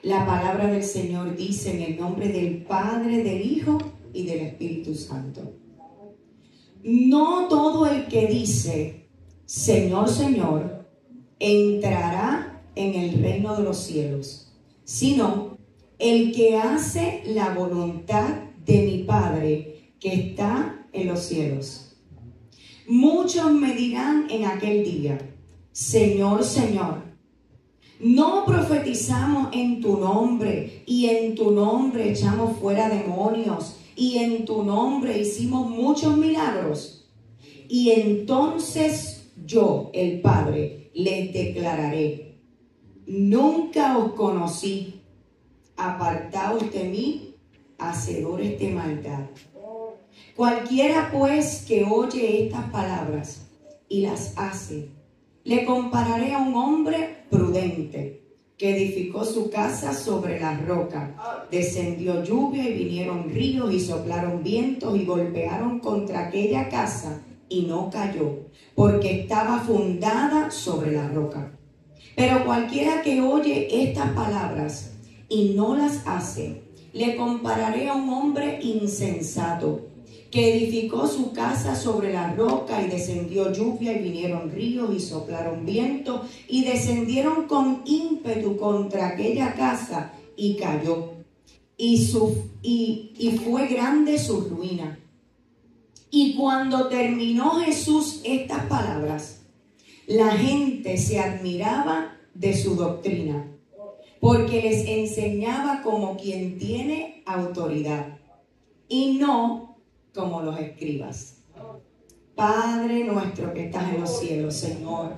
La palabra del Señor dice en el nombre del Padre, del Hijo y del Espíritu Santo. No todo el que dice, Señor, Señor, entrará en el reino de los cielos, sino el que hace la voluntad de mi Padre que está en los cielos. Muchos me dirán en aquel día, Señor, Señor, ¿no profetizamos en tu nombre y en tu nombre echamos fuera demonios y en tu nombre hicimos muchos milagros? Y entonces yo, el Padre, les declararé, nunca os conocí, apartaos de mí, hacedores de maldad. Cualquiera pues que oye estas palabras y las hace, le compararé a un hombre prudente que edificó su casa sobre la roca. Descendió lluvia y vinieron ríos y soplaron vientos y golpearon contra aquella casa y no cayó, porque estaba fundada sobre la roca. Pero cualquiera que oye estas palabras y no las hace, le compararé a un hombre insensato que edificó su casa sobre la roca y descendió lluvia y vinieron ríos y soplaron viento y descendieron con ímpetu contra aquella casa y cayó. Y fue grande su ruina. Y cuando terminó Jesús estas palabras, la gente se admiraba de su doctrina, porque les enseñaba como quien tiene autoridad y no como los escribas. Padre nuestro que estás en los cielos, Señor,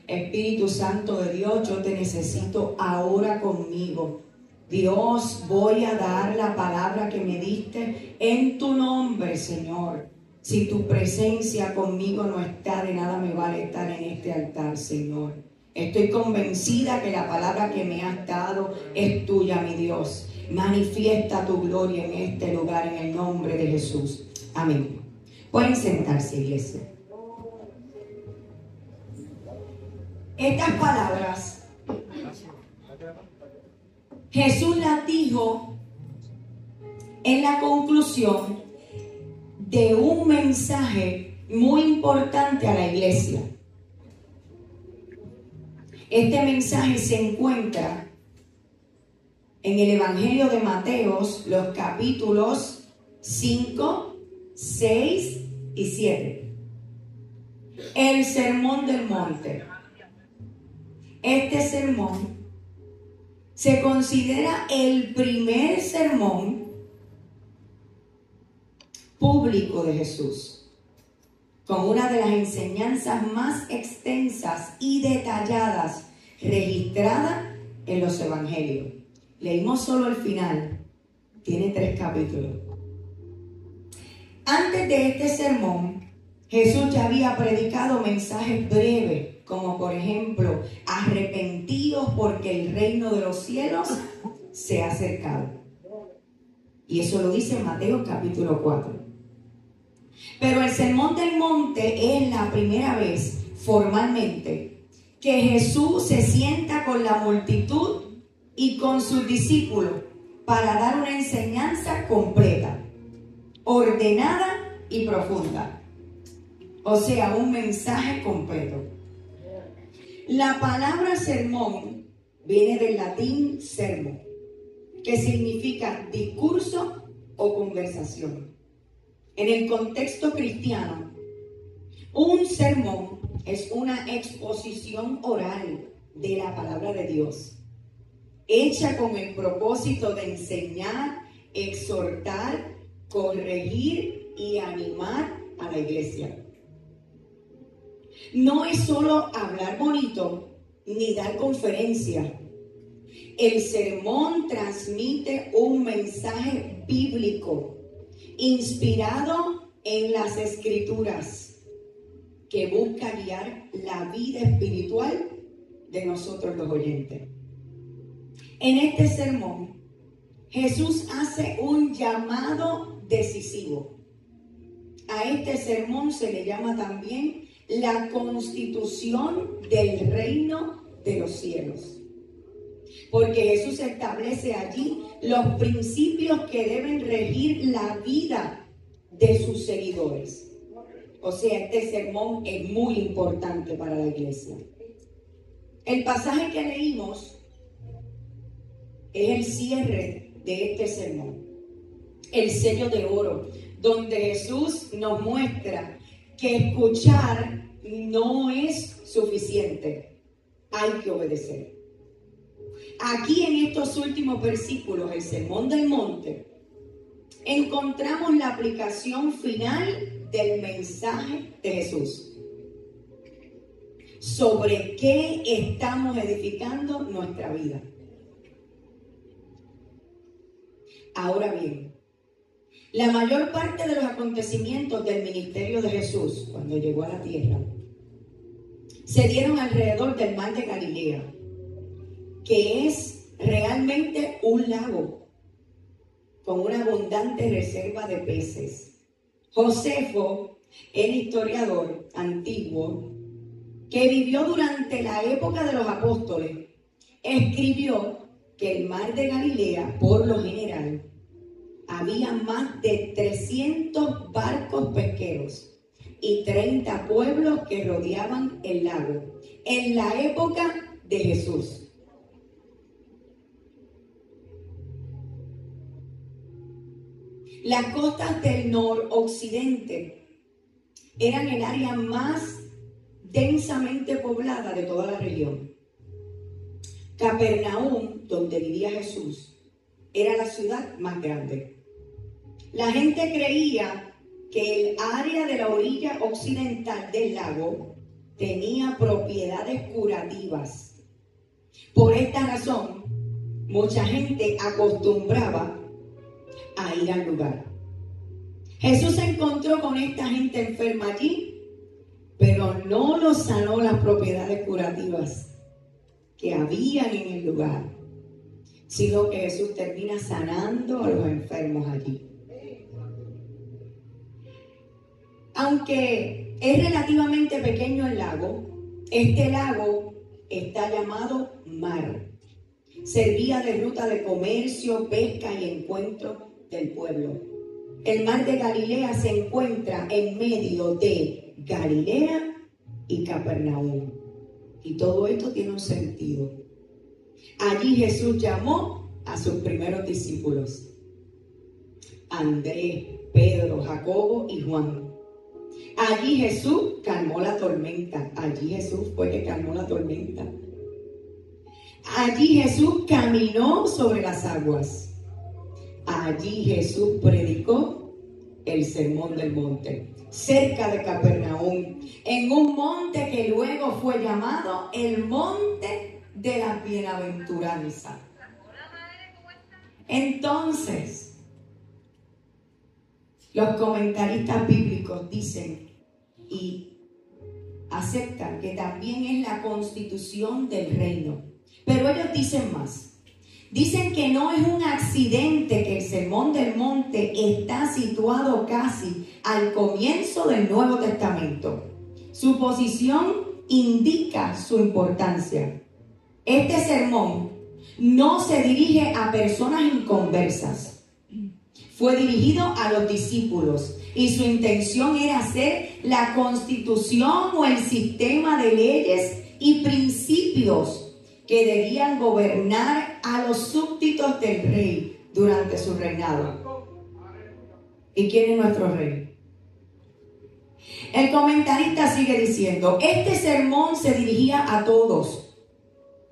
Espíritu Santo de Dios, yo te necesito ahora conmigo. Dios, voy a dar la palabra que me diste en tu nombre, Señor. Si tu presencia conmigo no está, de nada me vale estar en este altar, Señor. Estoy convencida que la palabra que me has dado es tuya, mi Dios. Manifiesta tu gloria en este lugar, en el nombre de Jesús. Amén. Pueden sentarse, iglesia. Estas palabras Jesús las dijo en la conclusión de un mensaje muy importante a la iglesia. Este mensaje se encuentra en el Evangelio de Mateo, los capítulos 5, 6 y 7. El Sermón del Monte. Este sermón se considera el primer sermón público de Jesús, con una de las enseñanzas más extensas y detalladas registradas en los evangelios. Leímos solo el final, tiene 3 capítulos. Antes de este sermón, Jesús ya había predicado mensajes breves, como por ejemplo, arrepentidos porque el reino de los cielos se ha acercado. Y eso lo dice en Mateo capítulo 4. Pero el Sermón del Monte es la primera vez formalmente que Jesús se sienta con la multitud y con sus discípulos para dar una enseñanza completa, ordenada y profunda. O sea, un mensaje completo. La palabra sermón viene del latín sermo, que significa discurso o conversación. En el contexto cristiano, un sermón es una exposición oral de la palabra de Dios, hecha con el propósito de enseñar, exhortar, corregir y animar a la iglesia. No es solo hablar bonito ni dar conferencia. El sermón transmite un mensaje bíblico inspirado en las Escrituras que busca guiar la vida espiritual de nosotros los oyentes. En este sermón, Jesús hace un llamado decisivo. A este sermón se le llama también la constitución del reino de los cielos. porque Jesús establece allí los principios que deben regir la vida de sus seguidores. O sea, este sermón es muy importante para la iglesia. El pasaje que leímos es el cierre de este sermón, el sello de oro, donde Jesús nos muestra que escuchar no es suficiente, hay que obedecer. Aquí en estos últimos versículos, el Sermón del Monte, encontramos la aplicación final del mensaje de Jesús. ¿Sobre qué estamos edificando nuestra vida? Ahora bien, la mayor parte de los acontecimientos del ministerio de Jesús, cuando llegó a la tierra, se dieron alrededor del mar de Galilea, que es realmente un lago con una abundante reserva de peces. Josefo, el historiador antiguo, que vivió durante la época de los apóstoles, escribió que el mar de Galilea, por lo general, había más de 300 barcos pesqueros y 30 pueblos que rodeaban el lago en la época de Jesús. Las costas del noroccidente eran el área más densamente poblada de toda la región. Capernaum, donde vivía Jesús, era la ciudad más grande. La gente creía que el área de la orilla occidental del lago tenía propiedades curativas. Por esta razón, mucha gente acostumbraba a ir al lugar. Jesús se encontró con esta gente enferma allí, pero no los sanó las propiedades curativas que habían en el lugar, sino que Jesús termina sanando a los enfermos allí. Aunque es relativamente pequeño el lago, este lago está llamado mar. Servía de ruta de comercio, pesca y encuentro del pueblo. El mar de Galilea se encuentra en medio de Galilea y Capernaum. Y todo esto tiene un sentido. Allí Jesús llamó a sus primeros discípulos: Andrés, Pedro, Jacobo y Juan. Allí Jesús calmó la tormenta. Allí Jesús fue que calmó la tormenta. Allí Jesús caminó sobre las aguas. Allí Jesús predicó el Sermón del Monte, cerca de Capernaum, en un monte que luego fue llamado el Monte de la Bienaventuranza. Entonces, los comentaristas bíblicos dicen y aceptan que también es la constitución del reino. Pero ellos dicen más. Dicen que no es un accidente que el Sermón del Monte está situado casi al comienzo del Nuevo Testamento. Su posición indica su importancia. Este sermón no se dirige a personas inconversas. Fue dirigido a los discípulos y su intención era ser la constitución o el sistema de leyes y principios que debían gobernar a los súbditos del rey durante su reinado. ¿Y quién es nuestro rey? El comentarista sigue diciendo: este sermón se dirigía a todos,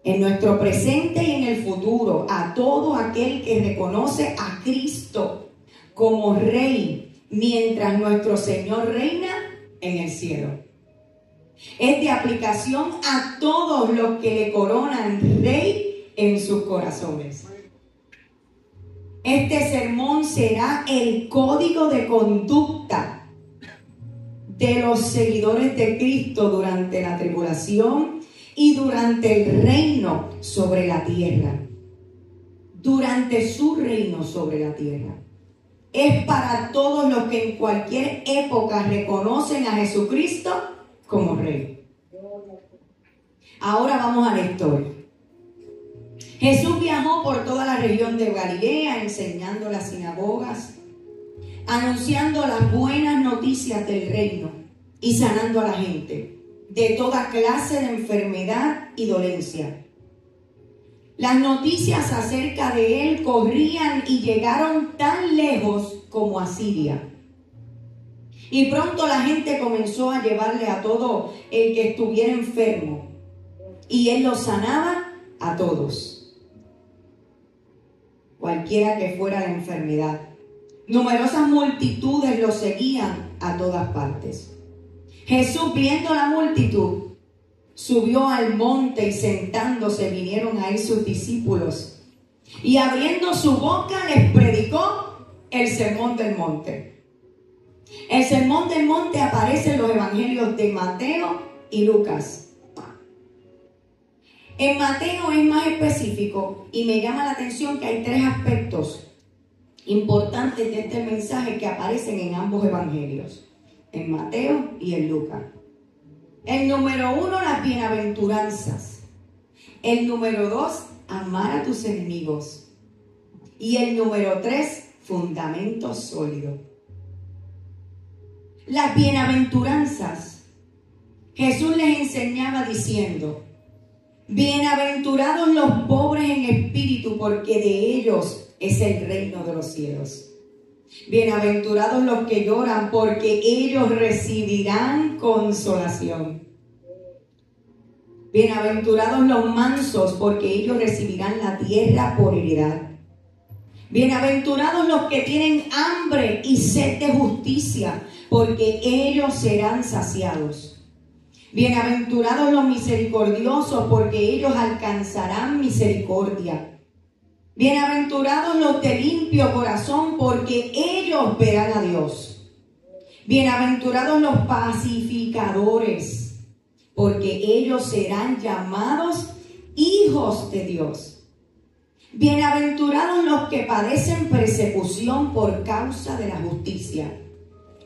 en nuestro presente y en el futuro, a todo aquel que reconoce a Cristo como Rey, mientras nuestro Señor reina en el cielo. Es de aplicación a todos los que le coronan Rey en sus corazones. Este sermón será el código de conducta de los seguidores de Cristo durante la tribulación y durante el reino sobre la tierra. Durante su reino sobre la tierra. Es para todos los que en cualquier época reconocen a Jesucristo como Rey. Ahora vamos a la historia. Jesús viajó por toda la región de Galilea, enseñando las sinagogas, anunciando las buenas noticias del reino y sanando a la gente de toda clase de enfermedad y dolencia. Las noticias acerca de él corrían y llegaron tan lejos como a Siria. Y pronto la gente comenzó a llevarle a todo el que estuviera enfermo, y él los sanaba a todos, cualquiera que fuera la enfermedad. Numerosas multitudes lo seguían a todas partes. Jesús, viendo la multitud, subió al monte y sentándose vinieron a él sus discípulos. Y abriendo su boca les predicó el sermón del monte. El sermón del monte aparece en los evangelios de Mateo y Lucas. En Mateo es más específico y me llama la atención que hay 3 aspectos importantes de este mensaje que aparecen en ambos evangelios, en Mateo y en Lucas. El número 1, las bienaventuranzas. El número 2, amar a tus enemigos. Y el número 3, fundamento sólido. Las bienaventuranzas. Jesús les enseñaba diciendo: bienaventurados los pobres en espíritu, porque de ellos es el reino de los cielos. Bienaventurados los que lloran, porque ellos recibirán consolación. Bienaventurados los mansos, porque ellos recibirán la tierra por heredad. Bienaventurados los que tienen hambre y sed de justicia, porque ellos serán saciados. Bienaventurados los misericordiosos, porque ellos alcanzarán misericordia. Bienaventurados los de limpio corazón, porque ellos verán a Dios. Bienaventurados los pacificadores, porque ellos serán llamados hijos de Dios. Bienaventurados los que padecen persecución por causa de la justicia,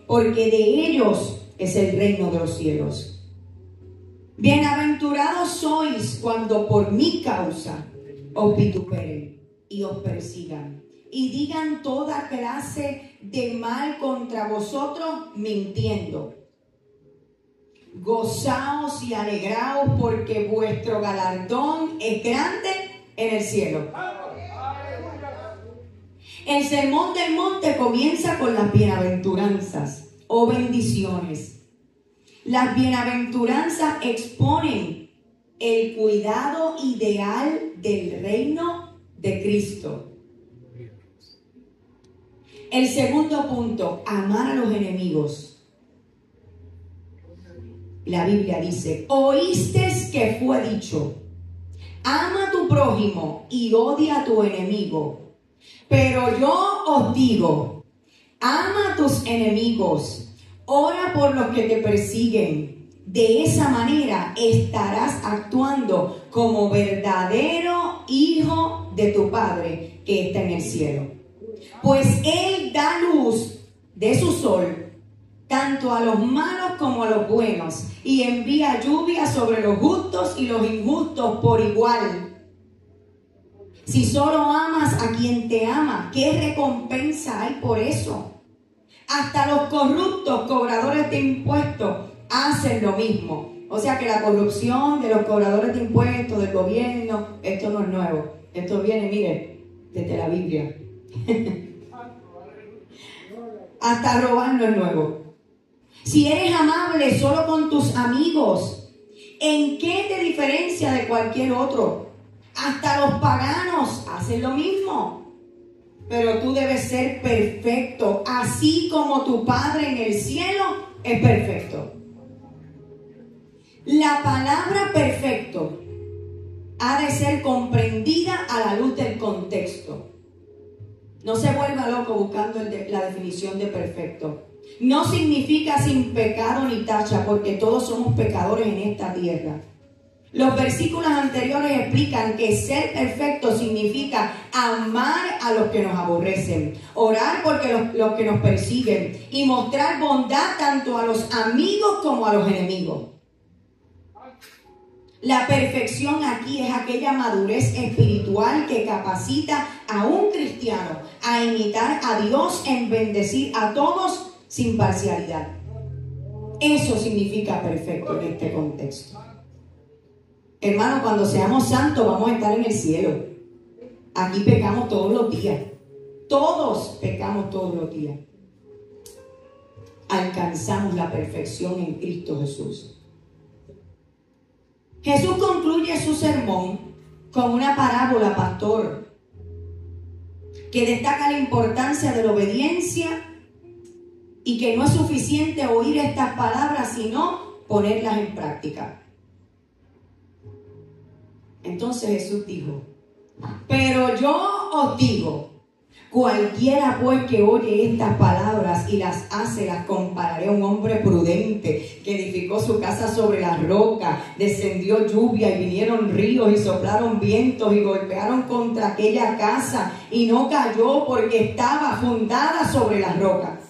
porque de ellos es el reino de los cielos. Bienaventurados sois cuando por mi causa os vituperen y os persigan, y digan toda clase de mal contra vosotros, mintiendo. Gozaos y alegraos, porque vuestro galardón es grande en el cielo. El sermón del monte comienza con las bienaventuranzas o bendiciones. Las bienaventuranzas exponen el cuidado ideal del reino de Cristo. El segundo punto, amar a los enemigos. La Biblia dice: oísteis que fue dicho, ama a tu prójimo y odia a tu enemigo. Pero yo os digo, ama a tus enemigos, ora por los que te persiguen. De esa manera estarás actuando como verdadero hijo de tu Padre que está en el cielo. Pues Él da luz de su sol tanto a los malos como a los buenos, y envía lluvia sobre los justos y los injustos por igual. Si solo amas a quien te ama, ¿qué recompensa hay por eso? Hasta los corruptos cobradores de impuestos hacen lo mismo. O sea que la corrupción de los cobradores de impuestos, del gobierno, esto no es nuevo. Esto viene, mire, desde la Biblia. Hasta robar no es nuevo. Si eres amable solo con tus amigos, ¿en qué te diferencia de cualquier otro? Hasta los paganos hacen lo mismo. Pero tú debes ser perfecto, así como tu Padre en el cielo es perfecto. La palabra perfecto ha de ser comprendida a la luz del contexto. No se vuelva loco buscando la definición de perfecto. No significa sin pecado ni tacha, porque todos somos pecadores en esta tierra. Los versículos anteriores explican que ser perfecto significa amar a los que nos aborrecen, orar por los que nos persiguen y mostrar bondad tanto a los amigos como a los enemigos. La perfección aquí es aquella madurez espiritual que capacita a un cristiano a imitar a Dios en bendecir a todos sin parcialidad. Eso significa perfecto en este contexto. Hermano, cuando seamos santos vamos a estar en el cielo. Aquí pecamos todos los días. Todos pecamos todos los días. Alcanzamos la perfección en Cristo Jesús. Jesús concluye su sermón con una parábola, pastor, que destaca la importancia de la obediencia y que no es suficiente oír estas palabras, sino ponerlas en práctica. Entonces Jesús dijo: pero yo os digo, cualquiera pues que oye estas palabras y las hace, las compararé a un hombre prudente que edificó su casa sobre la roca. Descendió lluvia y vinieron ríos y soplaron vientos y golpearon contra aquella casa y no cayó porque estaba fundada sobre la roca.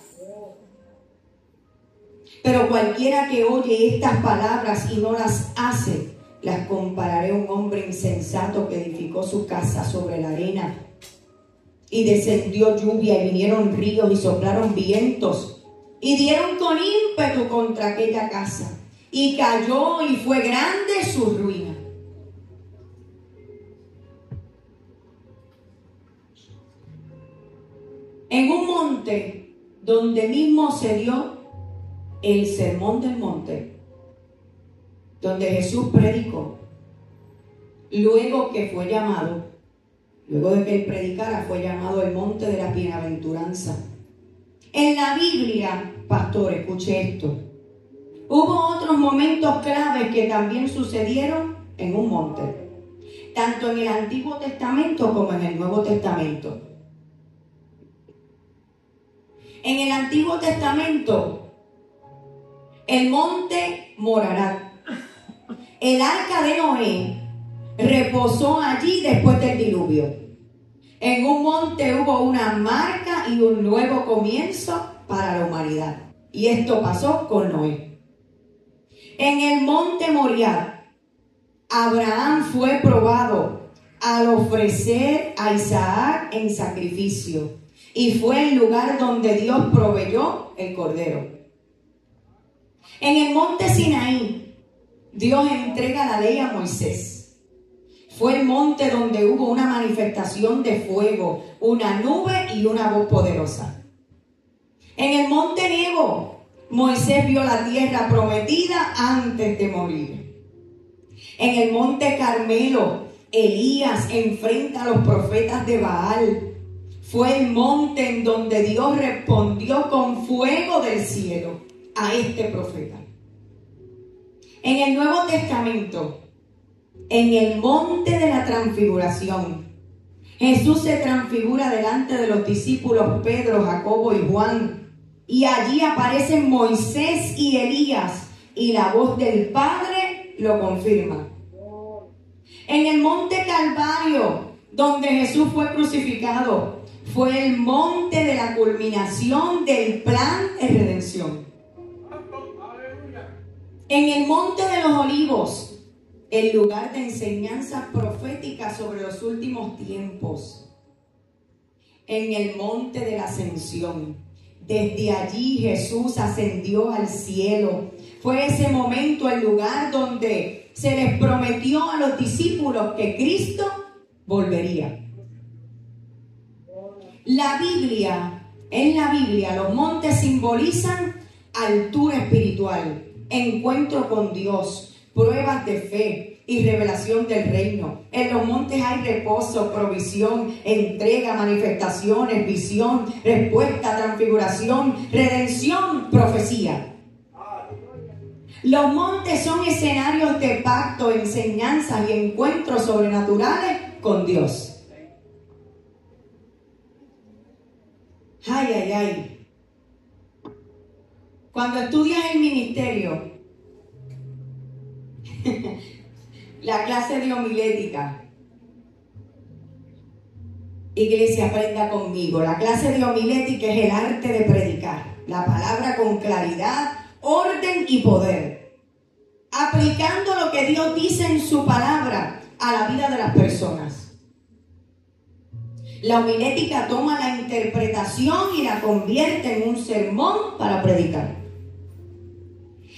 Pero cualquiera que oye estas palabras y no las hace, las compararé a un hombre insensato que edificó su casa sobre la arena. Y descendió lluvia y vinieron ríos y soplaron vientos y dieron con ímpetu contra aquella casa. Y cayó y fue grande su ruina. En un monte donde mismo se dio el sermón del monte, donde Jesús predicó, luego que fue llamado, luego de que él predicara, fue llamado el monte de la bienaventuranza. En la Biblia, pastor, escuche esto, hubo otros momentos claves que también sucedieron en un monte, tanto en el Antiguo Testamento como en el Nuevo Testamento. En el Antiguo Testamento, el monte Morarat, el arca de Noé, reposó allí después del diluvio. En un monte hubo una marca y un nuevo comienzo para la humanidad. Y esto pasó con Noé. En el monte Moriah, Abraham fue probado al ofrecer a Isaac en sacrificio. Y fue el lugar donde Dios proveyó el cordero. En el monte Sinaí, Dios entrega la ley a Moisés. Fue el monte donde hubo una manifestación de fuego, una nube y una voz poderosa. En el monte Nebo, Moisés vio la tierra prometida antes de morir. En el monte Carmelo, Elías enfrenta a los profetas de Baal. Fue el monte en donde Dios respondió con fuego del cielo a este profeta. En el Nuevo Testamento, en el monte de la transfiguración, Jesús se transfigura delante de los discípulos Pedro, Jacobo y Juan. Y allí aparecen Moisés y Elías y la voz del Padre lo confirma. En el monte Calvario, donde Jesús fue crucificado, fue el monte de la culminación del plan de redención. En el monte de los Olivos, el lugar de enseñanzas proféticas sobre los últimos tiempos. En el monte de la Ascensión, desde allí Jesús ascendió al cielo. Fue ese momento el lugar donde se les prometió a los discípulos que Cristo volvería. En la Biblia, los montes simbolizan altura espiritual, encuentro con Dios, pruebas de fe y revelación del reino. En los montes hay reposo, provisión, entrega, manifestaciones, visión, respuesta, transfiguración, redención, profecía. Los montes son escenarios de pacto, enseñanzas y encuentros sobrenaturales con Dios. Ay, ay, ay. Cuando estudias el ministerio, la clase de homilética, iglesia, aprenda conmigo. La clase de homilética es el arte de predicar la palabra con claridad, orden y poder, aplicando lo que que Dios dice en su palabra a la vida de las personas. La homilética toma la interpretación y la convierte en un sermón para predicar.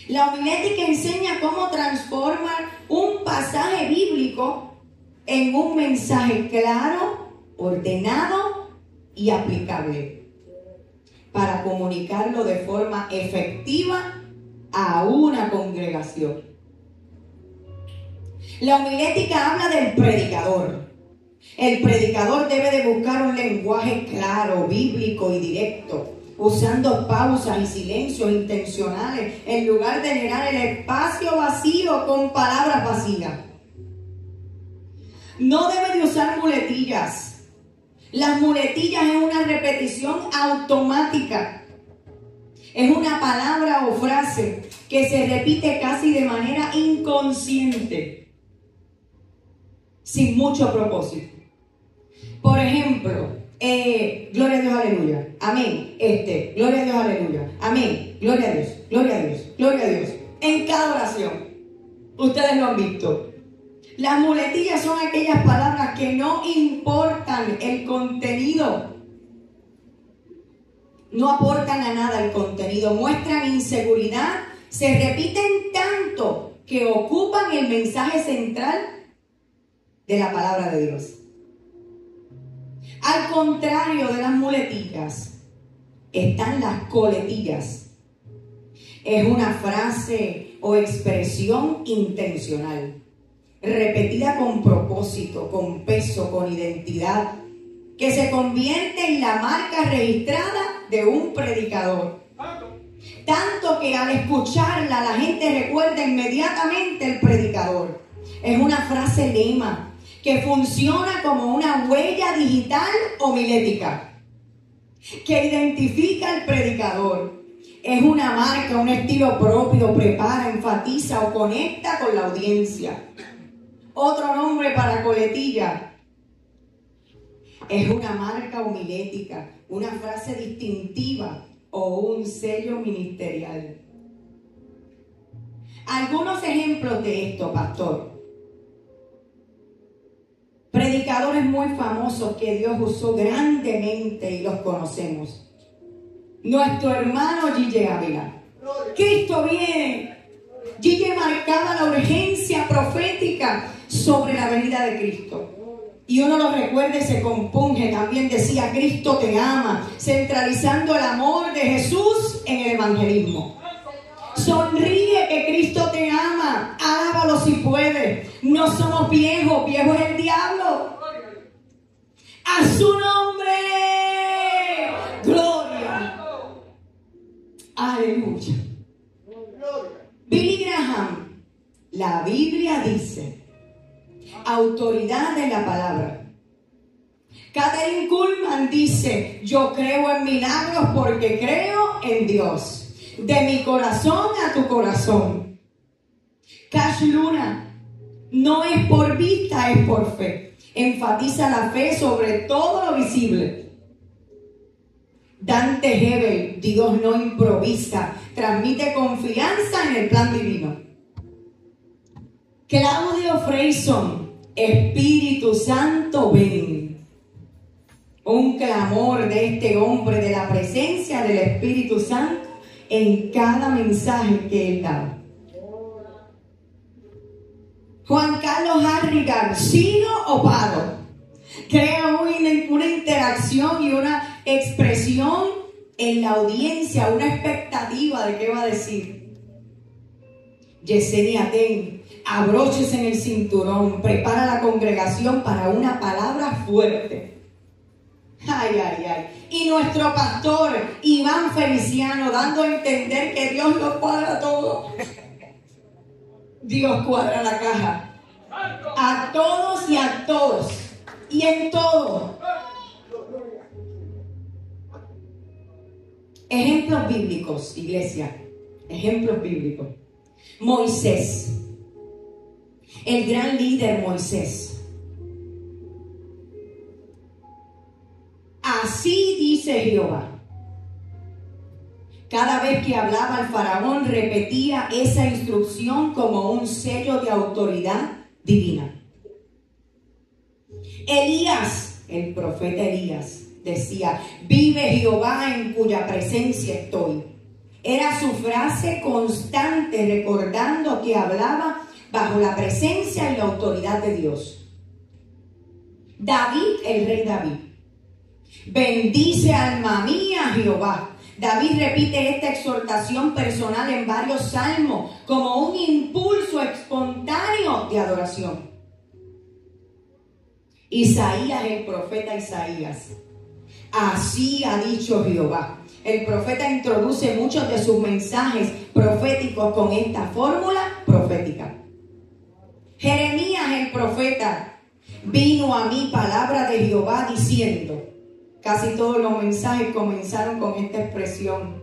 La homilética enseña cómo transformar un pasaje bíblico en un mensaje claro, ordenado y aplicable para comunicarlo de forma efectiva a una congregación. La homilética habla del predicador. El predicador debe de buscar un lenguaje claro, bíblico y directo, usando pausas y silencios intencionales en lugar de llenar el espacio vacío con palabras vacías. No debe de usar muletillas. Las muletillas es una repetición automática. Es una palabra o frase que se repite casi de manera inconsciente, sin mucho propósito. Por ejemplo, gloria a Dios, aleluya, amén, gloria a Dios, aleluya, amén, gloria a Dios, gloria a Dios, gloria a Dios. En cada oración, ustedes lo han visto. Las muletillas son aquellas palabras que no importan el contenido. No aportan a nada el contenido, muestran inseguridad, se repiten tanto que ocupan el mensaje central de la palabra de Dios. Al contrario de las muletillas, están las coletillas. Es una frase o expresión intencional, repetida con propósito, con peso, con identidad, que se convierte en la marca registrada de un predicador. Tanto que al escucharla la gente recuerda inmediatamente el predicador. Es una frase lema que funciona como una huella digital homilética que identifica al predicador. Es una marca, un estilo propio, prepara, enfatiza o conecta con la audiencia. Otro nombre para coletilla es una marca homilética, una frase distintiva o un sello ministerial. Algunos ejemplos de esto, pastor. Predicadores muy famosos que Dios usó grandemente y los conocemos. Nuestro hermano Gille Ávila. Cristo viene. Gille marcaba la urgencia profética sobre la venida de Cristo. Y uno lo recuerda y se compunge. También decía, Cristo te ama, centralizando el amor de Jesús en el evangelismo. Sonríe que Cristo te ama, alábalo si puedes. No somos viejos, viejo es el diablo. A su nombre, gloria. Aleluya. Billy Graham, la Biblia dice, autoridad de la palabra. Katherine Kuhlman dice, yo creo en milagros porque creo en Dios. De mi corazón a tu corazón. Cash Luna, no es por vista, es por fe. Enfatiza la fe sobre todo lo visible. Dante Hebel, Dios no improvisa, transmite confianza en el plan divino. Claudio Freyson, Espíritu Santo, ven. Un clamor de este hombre de la presencia del Espíritu Santo en cada mensaje que él da. Juan Carlos Harrigan, ¿sigo o paro? Crea una interacción y una expresión en la audiencia, una expectativa de qué va a decir. Yesenia Ten, abróchese en el cinturón, prepara la congregación para una palabra fuerte. Ay, ay, ay. Y nuestro pastor Iván Feliciano dando a entender que Dios lo cuadra todo. Dios cuadra la caja. A todos y a todos. Y en todo. Ejemplos bíblicos, iglesia. Ejemplos bíblicos. Moisés. El gran líder Moisés. Así dice Jehová. Cada vez que hablaba el faraón repetía esa instrucción como un sello de autoridad divina. Elías, el profeta Elías, decía: vive Jehová en cuya presencia estoy. Era su frase constante, recordando que hablaba bajo la presencia y la autoridad de Dios. David, el rey David: bendice alma mía Jehová. David repite esta exhortación personal en varios salmos como un impulso espontáneo de adoración. Isaías, el profeta Isaías: así ha dicho Jehová. El profeta introduce muchos de sus mensajes proféticos con esta fórmula profética. Jeremías, el profeta: vino a mí palabra de Jehová diciendo. Casi todos los mensajes comenzaron con esta expresión,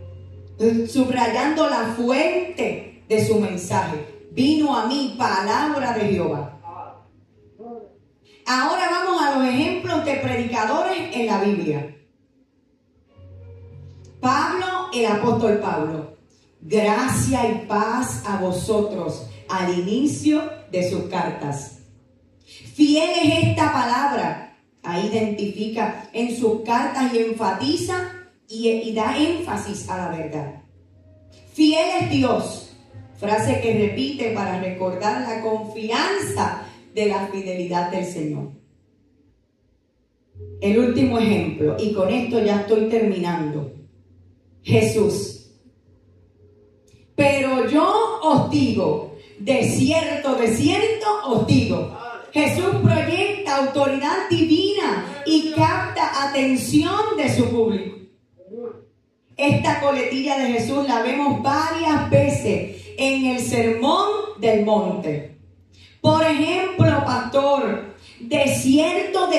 subrayando la fuente de su mensaje. Vino a mí palabra de Jehová. Ahora vamos a los ejemplos de predicadores en la Biblia. Pablo, el apóstol Pablo: gracia y paz a vosotros, al inicio de sus cartas. Fiel es esta palabra. Ahí identifica en sus cartas y enfatiza y da énfasis a la verdad. Fiel es Dios, frase que repite para recordar la confianza de la fidelidad del Señor. El último ejemplo, y con esto ya estoy terminando. Jesús: pero yo os digo, de cierto os digo. Jesús proyecta autoridad divina y capta atención de su público. Esta coletilla de Jesús la vemos varias veces en el Sermón del Monte. Por ejemplo, pastor: de cierto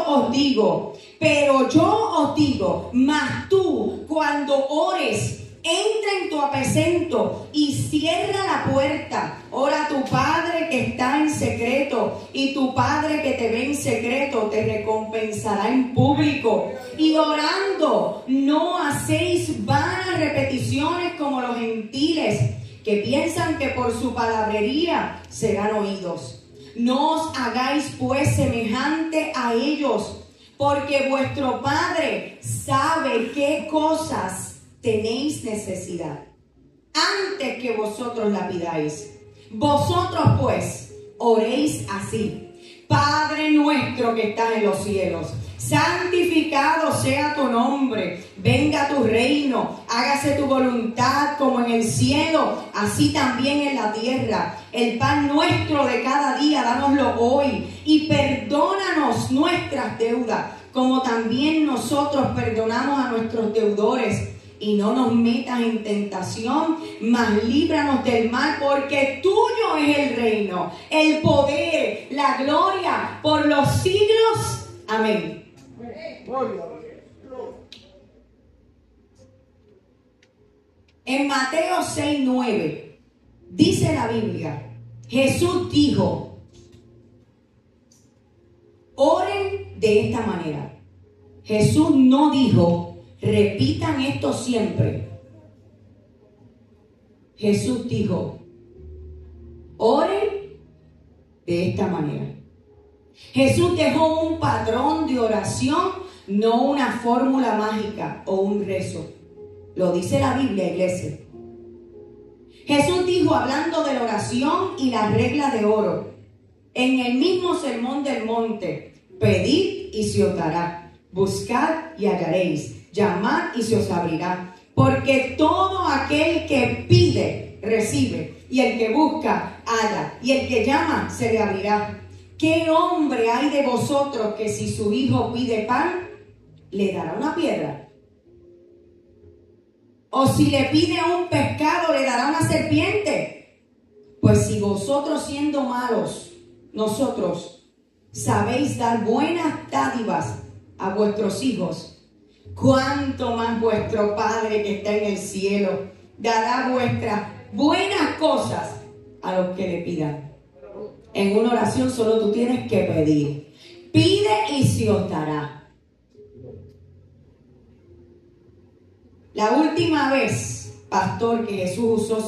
os digo, pero yo os digo, mas tú cuando ores, entra en tu aposento y cierra la puerta. Ora a tu Padre que está en secreto, y tu Padre que te ve en secreto te recompensará en público. Y orando, no hacéis vanas repeticiones como los gentiles, que piensan que por su palabrería serán oídos. No os hagáis pues semejante a ellos, porque vuestro Padre sabe qué cosas tenéis necesidad antes que vosotros la pidáis. Vosotros pues oréis así: Padre nuestro que estás en los cielos, santificado sea tu nombre, venga tu reino, hágase tu voluntad como en el cielo, así también en la tierra. El pan nuestro de cada día, dánoslo hoy, y perdónanos nuestras deudas, como también nosotros perdonamos a nuestros deudores. Y no nos metas en tentación, mas líbranos del mal, porque tuyo es el reino, el poder, la gloria, por los siglos. Amén. En Mateo 6:9 dice la Biblia: Jesús dijo: oren de esta manera. Jesús no dijo: repitan esto siempre. Jesús dijo: oren de esta manera. Jesús dejó un patrón de oración, no una fórmula mágica o un rezo. Lo dice la Biblia, iglesia. Jesús dijo, hablando de la oración y la regla de oro, en el mismo Sermón del Monte: pedid y se os dará, buscad y hallaréis, llamad y se os abrirá, porque todo aquel que pide recibe, y el que busca halla, y el que llama se le abrirá. ¿Qué hombre hay de vosotros que si su hijo pide pan, le dará una piedra? ¿O si le pide un pescado, le dará una serpiente? Pues si vosotros, siendo malos, nosotros sabéis dar buenas dádivas a vuestros hijos, cuánto más vuestro Padre que está en el cielo dará vuestras buenas cosas a los que le pidan. En una oración solo tú tienes que pedir. Pide y se os dará. La última vez, pastor, que Jesús usó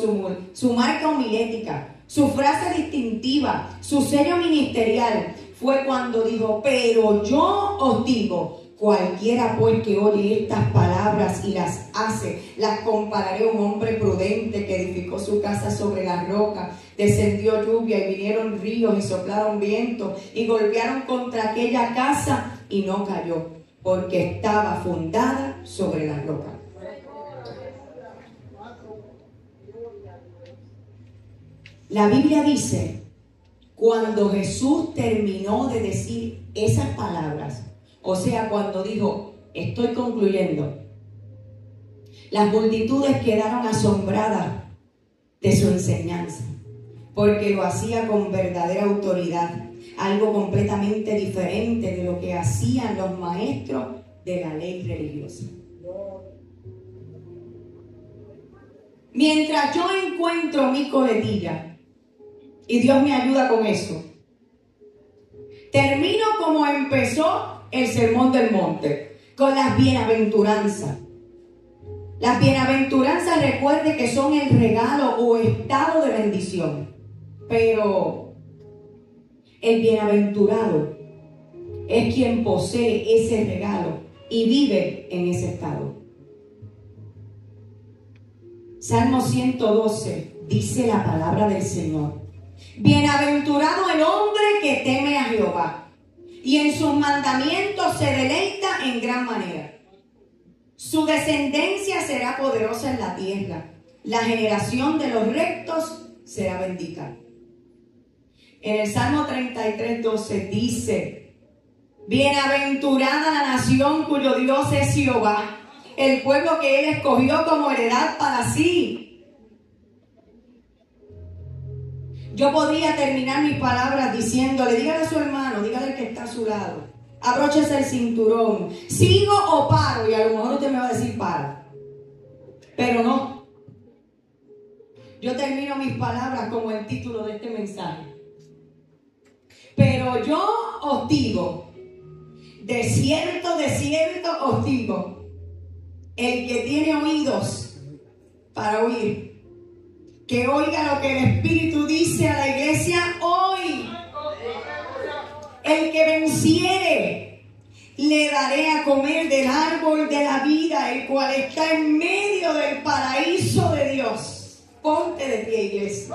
su marca homilética, su frase distintiva, su sello ministerial, fue cuando dijo: pero yo os digo, cualquiera pues que oye estas palabras y las hace, las compararé a un hombre prudente que edificó su casa sobre la roca. Descendió lluvia y vinieron ríos y soplaron vientos y golpearon contra aquella casa y no cayó, porque estaba fundada sobre la roca. La Biblia dice, cuando Jesús terminó de decir esas palabras, o sea, cuando dijo: estoy concluyendo, las multitudes quedaron asombradas de su enseñanza, porque lo hacía con verdadera autoridad, algo completamente diferente de lo que hacían los maestros de la ley religiosa. Mientras yo encuentro mi coletilla, y Dios me ayuda con eso, termino como empezó el Sermón del Monte, con las bienaventuranzas. Las bienaventuranzas, recuerde que son el regalo o estado de bendición. Pero el bienaventurado es quien posee ese regalo y vive en ese estado. Salmo 112 dice la palabra del Señor: bienaventurado el hombre que teme a Jehová y en sus mandamientos se deleita en gran manera. Su descendencia será poderosa en la tierra, la generación de los rectos será bendita. En el Salmo 33:12 dice: bienaventurada la nación cuyo Dios es Jehová, el pueblo que Él escogió como heredad para sí. Yo podría terminar mis palabras diciéndole: dígale a su hermano, dígale al que está a su lado, abróchese el cinturón, ¿sigo o paro? Y a lo mejor usted me va a decir: para. Pero no. Yo termino mis palabras como el título de este mensaje: pero yo os digo, de cierto os digo, el que tiene oídos para oír, que oiga lo que el Espíritu dice a la iglesia hoy. El que venciere, le daré a comer del árbol de la vida, el cual está en medio del paraíso de Dios. Ponte de pie, iglesia.